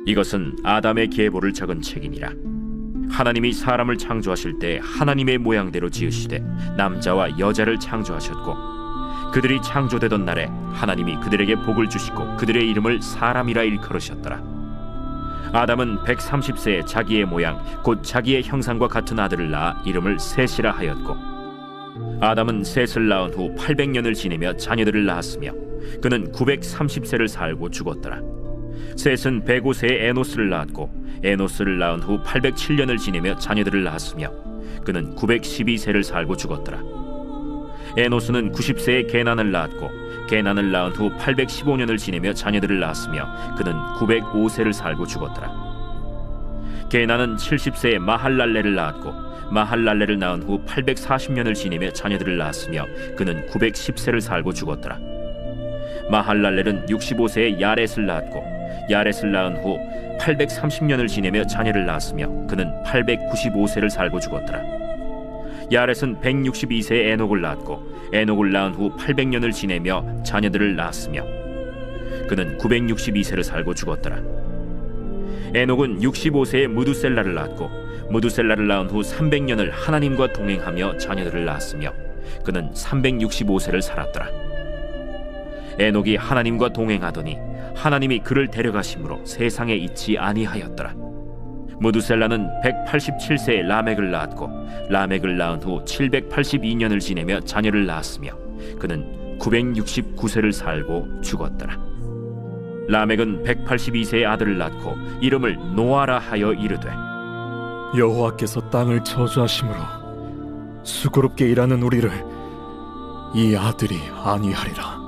이것은 아담의 계보를 적은 책이니라. 하나님이 사람을 창조하실 때 하나님의 모양대로 지으시되 남자와 여자를 창조하셨고, 그들이 창조되던 날에 하나님이 그들에게 복을 주시고 그들의 이름을 사람이라 일컬으셨더라. 아담은 130세에 자기의 모양 곧 자기의 형상과 같은 아들을 낳아 이름을 셋이라 하였고, 아담은 셋을 낳은 후 800년을 지내며 자녀들을 낳았으며 그는 930세를 살고 죽었더라. 셋은 105세에 에노스를 낳았고, 에노스를 낳은 후 807년을 지내며 자녀들을 낳았으며 그는 912세를 살고 죽었더라. 에노스는 90세에 게난을 낳았고, 게난을 낳은 후 815년을 지내며 자녀들을 낳았으며 그는 905세를 살고 죽었더라. 게난은 70세에 마할랄레를 낳았고, 마할랄레를 낳은 후 840년을 지내며 자녀들을 낳았으며 그는 910세를 살고 죽었더라. 마할랄렐은 65세에 야렛을 낳았고, 야렛을 낳은 후 830년을 지내며 자녀를 낳았으며 그는 895세를 살고 죽었더라. 야렛은 162세에 에녹을 낳았고, 에녹을 낳은 후 800년을 지내며 자녀들을 낳았으며 그는 962세를 살고 죽었더라. 에녹은 65세에 무두셀라를 낳았고, 무두셀라를 낳은 후 300년을 하나님과 동행하며 자녀들을 낳았으며 그는 365세를 살았더라. 에녹이 하나님과 동행하더니 하나님이 그를 데려가심으로 세상에 있지 아니하였더라. 무두셀라는 187세에 라멕을 낳았고, 라멕을 낳은 후 782년을 지내며 자녀를 낳았으며 그는 969세를 살고 죽었더라. 라멕은 182세의 아들을 낳고 이름을 노아라 하여 이르되, 여호와께서 땅을 저주하심으로 수고롭게 일하는 우리를 이 아들이 안위하리라.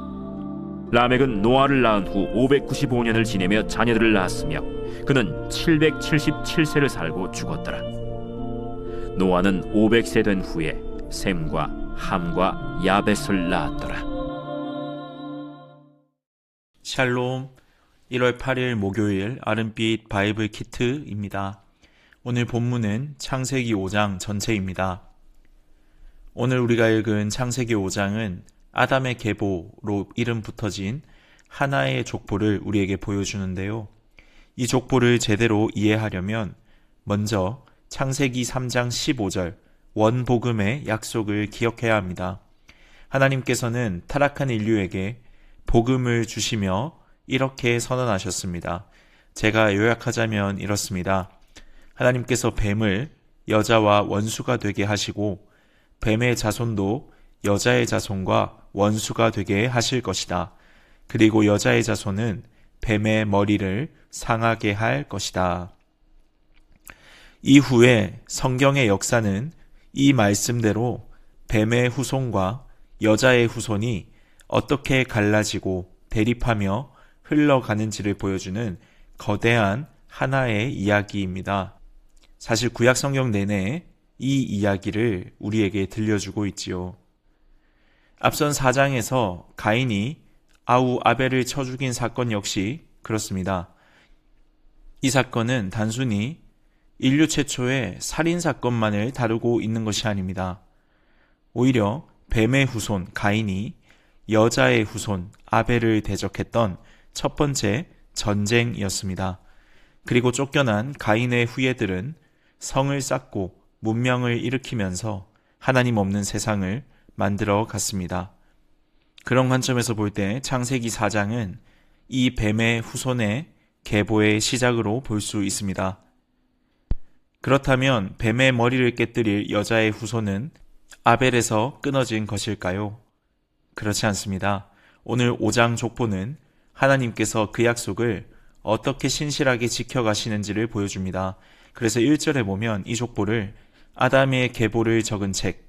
라멕은 노아를 낳은 후 595년을 지내며 자녀들을 낳았으며 그는 777세를 살고 죽었더라. 노아는 500세 된 후에 셈과 함과 야벳을 낳았더라. 샬롬. 1월 8일 목요일 아름빛 바이블 키트입니다. 오늘 본문은 창세기 5장 전체입니다. 오늘 우리가 읽은 창세기 5장은 아담의 계보로 이름 붙어진 하나의 족보를 우리에게 보여주는데요. 이 족보를 제대로 이해하려면 먼저 창세기 3장 15절 원복음의 약속을 기억해야 합니다. 하나님께서는 타락한 인류에게 복음을 주시며 이렇게 선언하셨습니다. 제가 요약하자면 이렇습니다. 하나님께서 뱀을 여자와 원수가 되게 하시고 뱀의 자손도 여자의 자손과 원수가 되게 하실 것이다. 그리고 여자의 자손은 뱀의 머리를 상하게 할 것이다. 이후에 성경의 역사는 이 말씀대로 뱀의 후손과 여자의 후손이 어떻게 갈라지고 대립하며 흘러가는지를 보여주는 거대한 하나의 이야기입니다. 사실 구약 성경 내내 이 이야기를 우리에게 들려주고 있지요. 앞선 4장에서 가인이 아우 아벨을 쳐 죽인 사건 역시 그렇습니다. 이 사건은 단순히 인류 최초의 살인사건만을 다루고 있는 것이 아닙니다. 오히려 뱀의 후손 가인이 여자의 후손 아벨을 대적했던 첫 번째 전쟁이었습니다. 그리고 쫓겨난 가인의 후예들은 성을 쌓고 문명을 일으키면서 하나님 없는 세상을 만들어 갔습니다. 그런 관점에서 볼 때 창세기 4장은 이 뱀의 후손의 계보의 시작으로 볼 수 있습니다. 그렇다면 뱀의 머리를 깨뜨릴 여자의 후손은 아벨에서 끊어진 것일까요? 그렇지 않습니다. 오늘 5장 족보는 하나님께서 그 약속을 어떻게 신실하게 지켜가시는지를 보여줍니다. 그래서 1절에 보면 이 족보를 아담의 계보를 적은 책,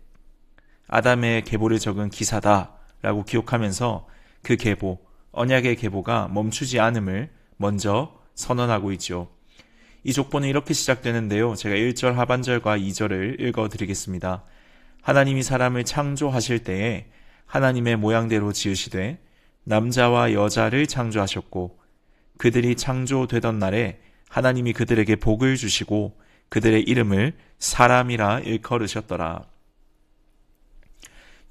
아담의 계보를 적은 기사다 라고 기록하면서 그 계보, 언약의 계보가 멈추지 않음을 먼저 선언하고 있죠. 이 족보는 이렇게 시작되는데요. 제가 1절 하반절과 2절을 읽어드리겠습니다. 하나님이 사람을 창조하실 때에 하나님의 모양대로 지으시되 남자와 여자를 창조하셨고 그들이 창조되던 날에 하나님이 그들에게 복을 주시고 그들의 이름을 사람이라 일컬으셨더라.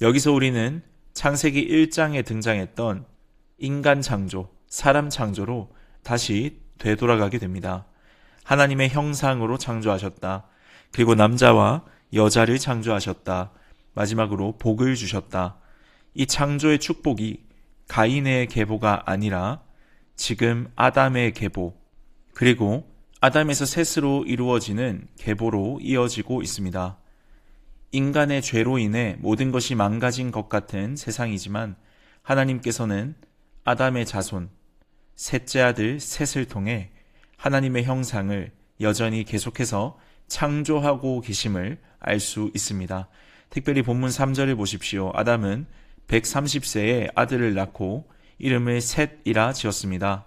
여기서 우리는 창세기 1장에 등장했던 인간 창조, 사람 창조로 다시 되돌아가게 됩니다. 하나님의 형상으로 창조하셨다. 그리고 남자와 여자를 창조하셨다. 마지막으로 복을 주셨다. 이 창조의 축복이 가인의 계보가 아니라 지금 아담의 계보, 그리고 아담에서 셋으로 이루어지는 계보로 이어지고 있습니다. 인간의 죄로 인해 모든 것이 망가진 것 같은 세상이지만 하나님께서는 아담의 자손, 셋째 아들 셋을 통해 하나님의 형상을 여전히 계속해서 창조하고 계심을 알 수 있습니다. 특별히 본문 3절을 보십시오. 아담은 130세에 아들을 낳고 이름을 셋이라 지었습니다.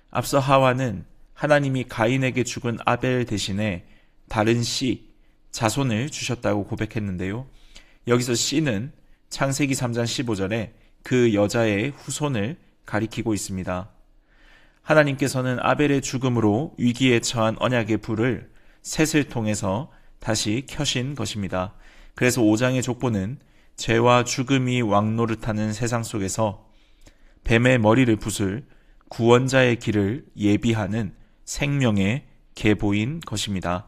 앞서 하와는 하나님이 가인에게 죽은 아벨 대신에 다른 씨, 자손을 주셨다고 고백했는데요. 여기서 씨는 창세기 3장 15절에 그 여자의 후손을 가리키고 있습니다. 하나님께서는 아벨의 죽음으로 위기에 처한 언약의 불을 셋을 통해서 다시 켜신 것입니다. 그래서 5장의 족보는 죄와 죽음이 왕노릇하는 세상 속에서 뱀의 머리를 부술 구원자의 길을 예비하는 생명의 계보인 것입니다.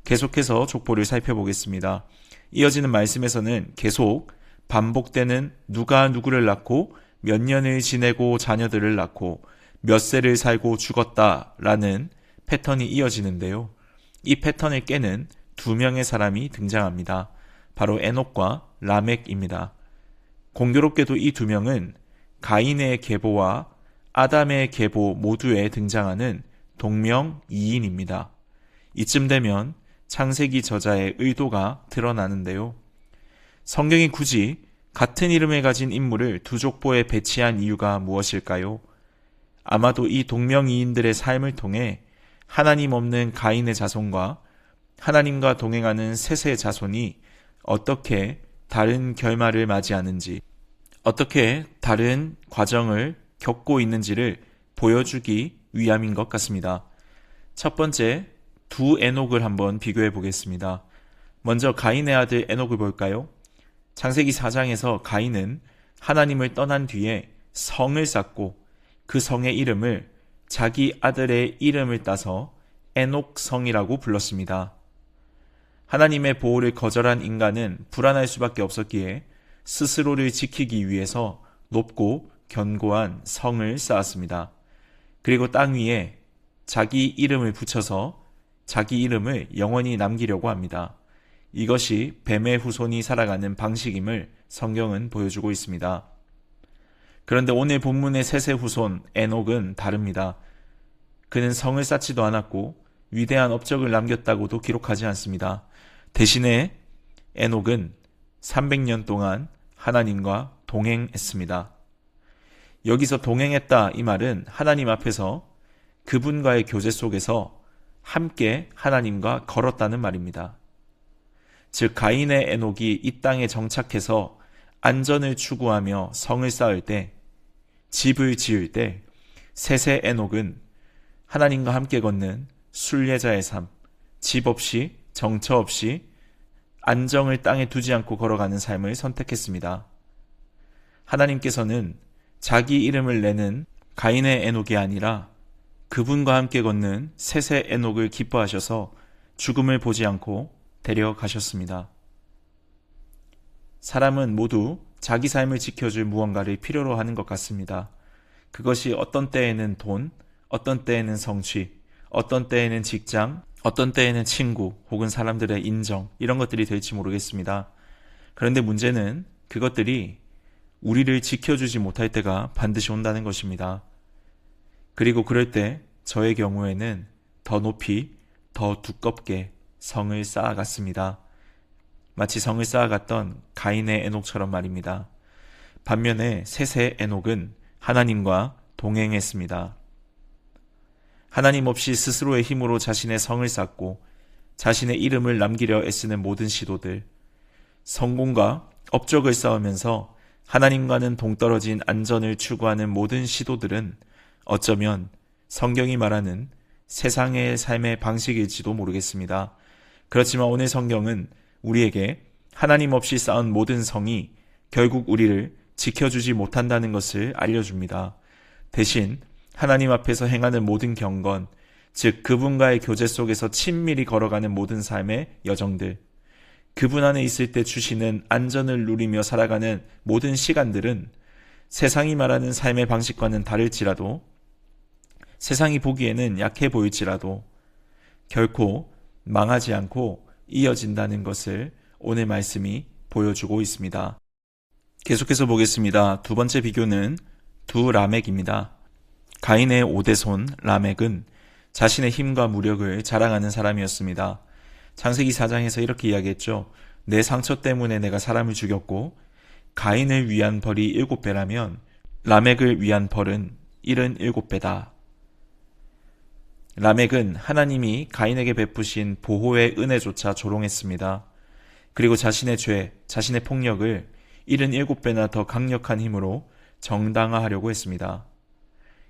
계속해서 족보를 살펴보겠습니다. 이어지는 말씀에서는 계속 반복되는 누가 누구를 낳고 몇 년을 지내고 자녀들을 낳고 몇 세를 살고 죽었다라는 패턴이 이어지는데요. 이 패턴을 깨는 두 명의 사람이 등장합니다. 바로 에녹과 라멕입니다. 공교롭게도 이 두 명은 가인의 계보와 아담의 계보 모두에 등장하는 동명이인입니다. 이쯤 되면 창세기 저자의 의도가 드러나는데요. 성경이 굳이 같은 이름을 가진 인물을 두 족보에 배치한 이유가 무엇일까요? 아마도 이 동명이인들의 삶을 통해 하나님 없는 가인의 자손과 하나님과 동행하는 셋의 자손이 어떻게 다른 결말을 맞이하는지, 어떻게 다른 과정을 겪고 있는지를 보여주기 위함인 것 같습니다. 첫 번째, 두 에녹을 한번 비교해 보겠습니다. 먼저 가인의 아들 에녹을 볼까요? 창세기 4장에서 가인은 하나님을 떠난 뒤에 성을 쌓고 그 성의 이름을 자기 아들의 이름을 따서 에녹성이라고 불렀습니다. 하나님의 보호를 거절한 인간은 불안할 수밖에 없었기에 스스로를 지키기 위해서 높고 견고한 성을 쌓았습니다. 그리고 땅 위에 자기 이름을 붙여서 자기 이름을 영원히 남기려고 합니다. 이것이 뱀의 후손이 살아가는 방식임을 성경은 보여주고 있습니다. 그런데 오늘 본문의 셋의 후손 에녹은 다릅니다. 그는 성을 쌓지도 않았고 위대한 업적을 남겼다고도 기록하지 않습니다. 대신에 에녹은 300년 동안 하나님과 동행했습니다. 여기서 동행했다 이 말은 하나님 앞에서 그분과의 교제 속에서 함께 하나님과 걸었다는 말입니다. 즉 가인의 에녹이 이 땅에 정착해서 안전을 추구하며 성을 쌓을 때, 집을 지을 때 셋의 에녹은 하나님과 함께 걷는 순례자의 삶, 집 없이 정처 없이 안정을 땅에 두지 않고 걸어가는 삶을 선택했습니다. 하나님께서는 자기 이름을 내는 가인의 에녹이 아니라 그분과 함께 걷는 셋의 에녹을 기뻐하셔서 죽음을 보지 않고 데려가셨습니다. 사람은 모두 자기 삶을 지켜줄 무언가를 필요로 하는 것 같습니다. 그것이 어떤 때에는 돈, 어떤 때에는 성취, 어떤 때에는 직장, 어떤 때에는 친구 혹은 사람들의 인정, 이런 것들이 될지 모르겠습니다. 그런데 문제는 그것들이 우리를 지켜주지 못할 때가 반드시 온다는 것입니다. 그리고 그럴 때 저의 경우에는 더 높이, 더 두껍게 성을 쌓아갔습니다. 마치 성을 쌓아갔던 가인의 에녹처럼 말입니다. 반면에 셋의 에녹은 하나님과 동행했습니다. 하나님 없이 스스로의 힘으로 자신의 성을 쌓고 자신의 이름을 남기려 애쓰는 모든 시도들, 성공과 업적을 쌓으면서 하나님과는 동떨어진 안전을 추구하는 모든 시도들은 어쩌면 성경이 말하는 세상의 삶의 방식일지도 모르겠습니다. 그렇지만 오늘 성경은 우리에게 하나님 없이 쌓은 모든 성이 결국 우리를 지켜주지 못한다는 것을 알려줍니다. 대신 하나님 앞에서 행하는 모든 경건, 즉 그분과의 교제 속에서 친밀히 걸어가는 모든 삶의 여정들, 그분 안에 있을 때 주시는 안전을 누리며 살아가는 모든 시간들은 세상이 말하는 삶의 방식과는 다를지라도, 세상이 보기에는 약해 보일지라도 결코 망하지 않고 이어진다는 것을 오늘 말씀이 보여주고 있습니다. 계속해서 보겠습니다. 두 번째 비교는 두 라멕입니다. 가인의 5대손 라멕은 자신의 힘과 무력을 자랑하는 사람이었습니다. 창세기 4장에서 이렇게 이야기했죠. 내 상처 때문에 내가 사람을 죽였고 가인을 위한 벌이 7배라면 라멕을 위한 벌은 77배다. 라멕은 하나님이 가인에게 베푸신 보호의 은혜조차 조롱했습니다. 그리고 자신의 죄, 자신의 폭력을 77배나 더 강력한 힘으로 정당화하려고 했습니다.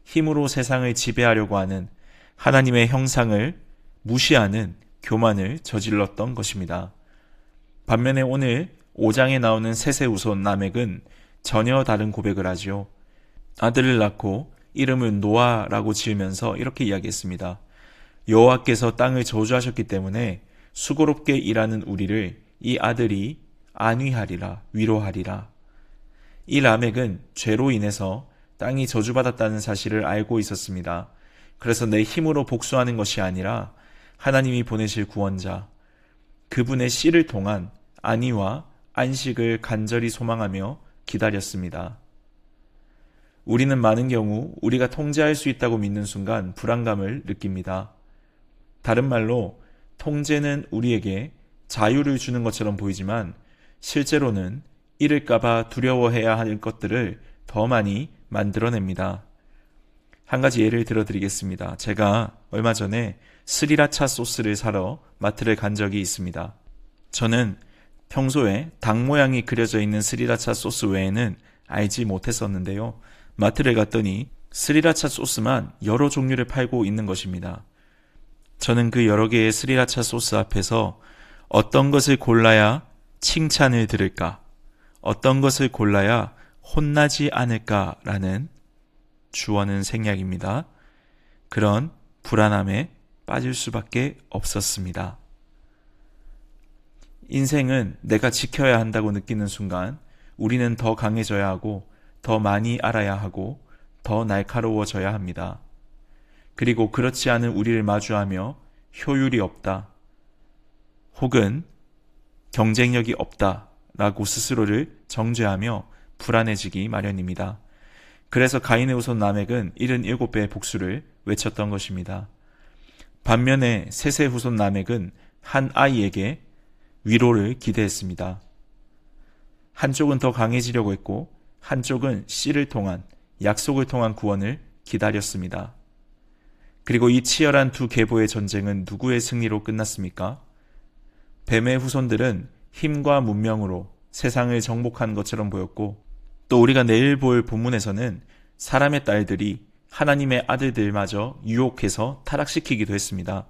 힘으로 세상을 지배하려고 하는 하나님의 형상을 무시하는 교만을 저질렀던 것입니다. 반면에 오늘 5장에 나오는 셋의 후손 라멕은 전혀 다른 고백을 하지요. 아들을 낳고 이름을 노아라고 지으면서 이렇게 이야기했습니다. 여호와께서 땅을 저주하셨기 때문에 수고롭게 일하는 우리를 이 아들이 안위하리라, 위로하리라. 이 라멕은 죄로 인해서 땅이 저주받았다는 사실을 알고 있었습니다. 그래서 내 힘으로 복수하는 것이 아니라 하나님이 보내실 구원자, 그분의 씨를 통한 안위와 안식을 간절히 소망하며 기다렸습니다. 우리는 많은 경우 우리가 통제할 수 있다고 믿는 순간 불안감을 느낍니다. 다른 말로 통제는 우리에게 자유를 주는 것처럼 보이지만 실제로는 잃을까봐 두려워해야 할 것들을 더 많이 만들어냅니다. 한 가지 예를 들어드리겠습니다. 제가 얼마 전에 스리라차 소스를 사러 마트를 간 적이 있습니다. 저는 평소에 닭 모양이 그려져 있는 스리라차 소스 외에는 알지 못했었는데요. 마트를 갔더니 스리라차 소스만 여러 종류를 팔고 있는 것입니다. 저는 그 여러 개의 스리라차 소스 앞에서 어떤 것을 골라야 칭찬을 들을까, 어떤 것을 골라야 혼나지 않을까라는 주어는 생략입니다. 그런 불안함에 빠질 수밖에 없었습니다. 인생은 내가 지켜야 한다고 느끼는 순간 우리는 더 강해져야 하고 더 많이 알아야 하고 더 날카로워져야 합니다. 그리고 그렇지 않은 우리를 마주하며 효율이 없다 혹은 경쟁력이 없다 라고 스스로를 정죄하며 불안해지기 마련입니다. 그래서 가인의 후손 라멕은 77배의 복수를 외쳤던 것입니다. 반면에 셋의 후손 라멕은 한 아이에게 위로를 기대했습니다. 한쪽은 더 강해지려고 했고 한쪽은 씨를 통한, 약속을 통한 구원을 기다렸습니다. 그리고 이 치열한 두 계보의 전쟁은 누구의 승리로 끝났습니까? 뱀의 후손들은 힘과 문명으로 세상을 정복한 것처럼 보였고, 또 우리가 내일 볼 본문에서는 사람의 딸들이 하나님의 아들들마저 유혹해서 타락시키기도 했습니다.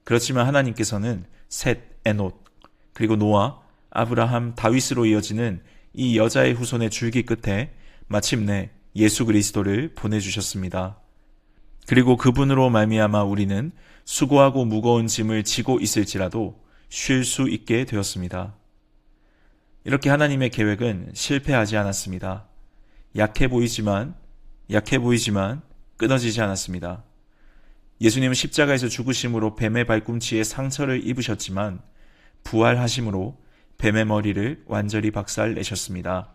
그렇지만 하나님께서는 셋, 에녹, 그리고 노아, 아브라함, 다윗으로 이어지는 이 여자의 후손의 줄기 끝에 마침내 예수 그리스도를 보내주셨습니다. 그리고 그분으로 말미암아 우리는 수고하고 무거운 짐을 지고 있을지라도 쉴 수 있게 되었습니다. 이렇게 하나님의 계획은 실패하지 않았습니다. 약해 보이지만 끊어지지 않았습니다. 예수님은 십자가에서 죽으심으로 뱀의 발꿈치에 상처를 입으셨지만 부활하심으로 뱀의 머리를 완전히 박살내셨습니다.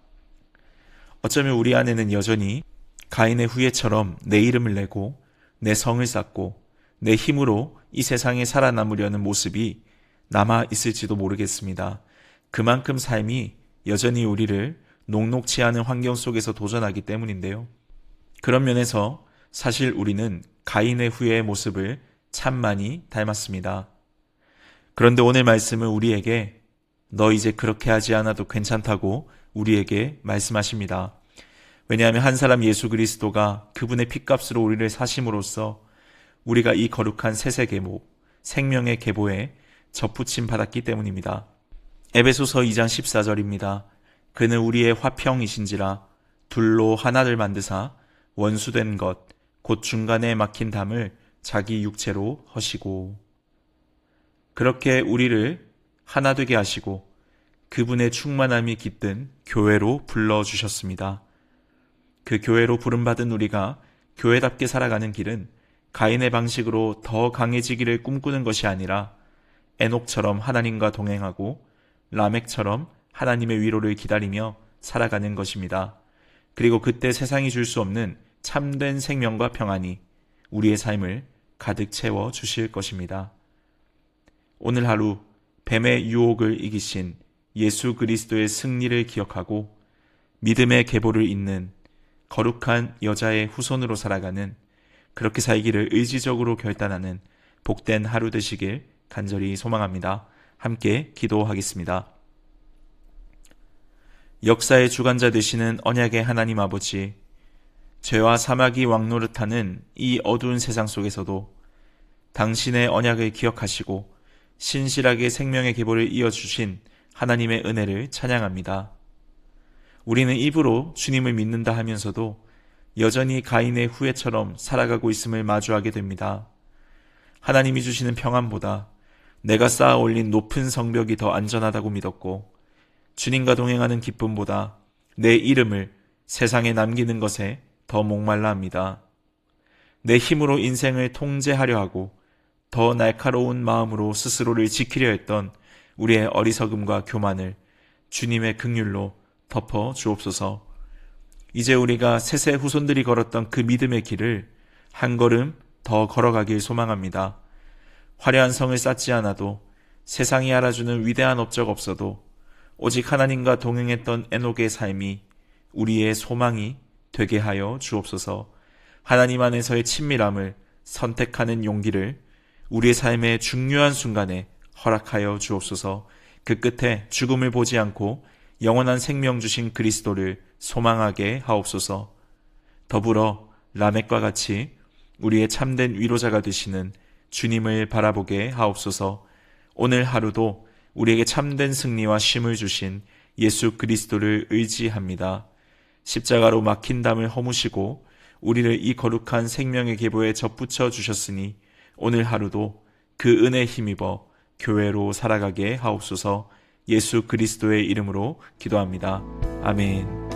어쩌면 우리 안에는 여전히 가인의 후예처럼 내 이름을 내고 내 성을 쌓고 내 힘으로 이 세상에 살아남으려는 모습이 남아 있을지도 모르겠습니다. 그만큼 삶이 여전히 우리를 녹록치 않은 환경 속에서 도전하기 때문인데요. 그런 면에서 사실 우리는 가인의 후예의 모습을 참 많이 닮았습니다. 그런데 오늘 말씀은 우리에게 너 이제 그렇게 하지 않아도 괜찮다고 우리에게 말씀하십니다. 왜냐하면 한 사람 예수 그리스도가 그분의 핏값으로 우리를 사심으로써 우리가 이 거룩한 셋의 계보, 생명의 계보에 접붙임 받았기 때문입니다. 에베소서 2장 14절입니다. 그는 우리의 화평이신지라 둘로 하나를 만드사 원수된 것 곧 중간에 막힌 담을 자기 육체로 허시고 그렇게 우리를 하나 되게 하시고 그분의 충만함이 깃든 교회로 불러주셨습니다. 그 교회로 부름받은 우리가 교회답게 살아가는 길은 가인의 방식으로 더 강해지기를 꿈꾸는 것이 아니라 에녹처럼 하나님과 동행하고 라멕처럼 하나님의 위로를 기다리며 살아가는 것입니다. 그리고 그때 세상이 줄 수 없는 참된 생명과 평안이 우리의 삶을 가득 채워 주실 것입니다. 오늘 하루 뱀의 유혹을 이기신 예수 그리스도의 승리를 기억하고 믿음의 계보를 잇는 거룩한 여자의 후손으로 살아가는, 그렇게 살기를 의지적으로 결단하는 복된 하루 되시길 간절히 소망합니다. 함께 기도하겠습니다. 역사의 주관자 되시는 언약의 하나님 아버지, 죄와 사막이 왕노릇하는 이 어두운 세상 속에서도 당신의 언약을 기억하시고 신실하게 생명의 계보를 이어주신 하나님의 은혜를 찬양합니다. 우리는 입으로 주님을 믿는다 하면서도 여전히 가인의 후예처럼 살아가고 있음을 마주하게 됩니다. 하나님이 주시는 평안보다 내가 쌓아 올린 높은 성벽이 더 안전하다고 믿었고, 주님과 동행하는 기쁨보다 내 이름을 세상에 남기는 것에 더 목말라 합니다. 내 힘으로 인생을 통제하려 하고 더 날카로운 마음으로 스스로를 지키려 했던 우리의 어리석음과 교만을 주님의 긍휼로 덮어 주옵소서. 이제 우리가 셋의 후손들이 걸었던 그 믿음의 길을 한 걸음 더 걸어가길 소망합니다. 화려한 성을 쌓지 않아도, 세상이 알아주는 위대한 업적 없어도 오직 하나님과 동행했던 에녹의 삶이 우리의 소망이 되게 하여 주옵소서. 하나님 안에서의 친밀함을 선택하는 용기를 우리의 삶의 중요한 순간에 허락하여 주옵소서. 그 끝에 죽음을 보지 않고 영원한 생명 주신 그리스도를 소망하게 하옵소서. 더불어 라멕과 같이 우리의 참된 위로자가 되시는 주님을 바라보게 하옵소서. 오늘 하루도 우리에게 참된 승리와 쉼을 주신 예수 그리스도를 의지합니다. 십자가로 막힌 담을 허무시고 우리를 이 거룩한 생명의 계보에 접붙여 주셨으니 오늘 하루도 그 은혜에 힘입어 교회로 살아가게 하옵소서. 예수 그리스도의 이름으로 기도합니다. 아멘.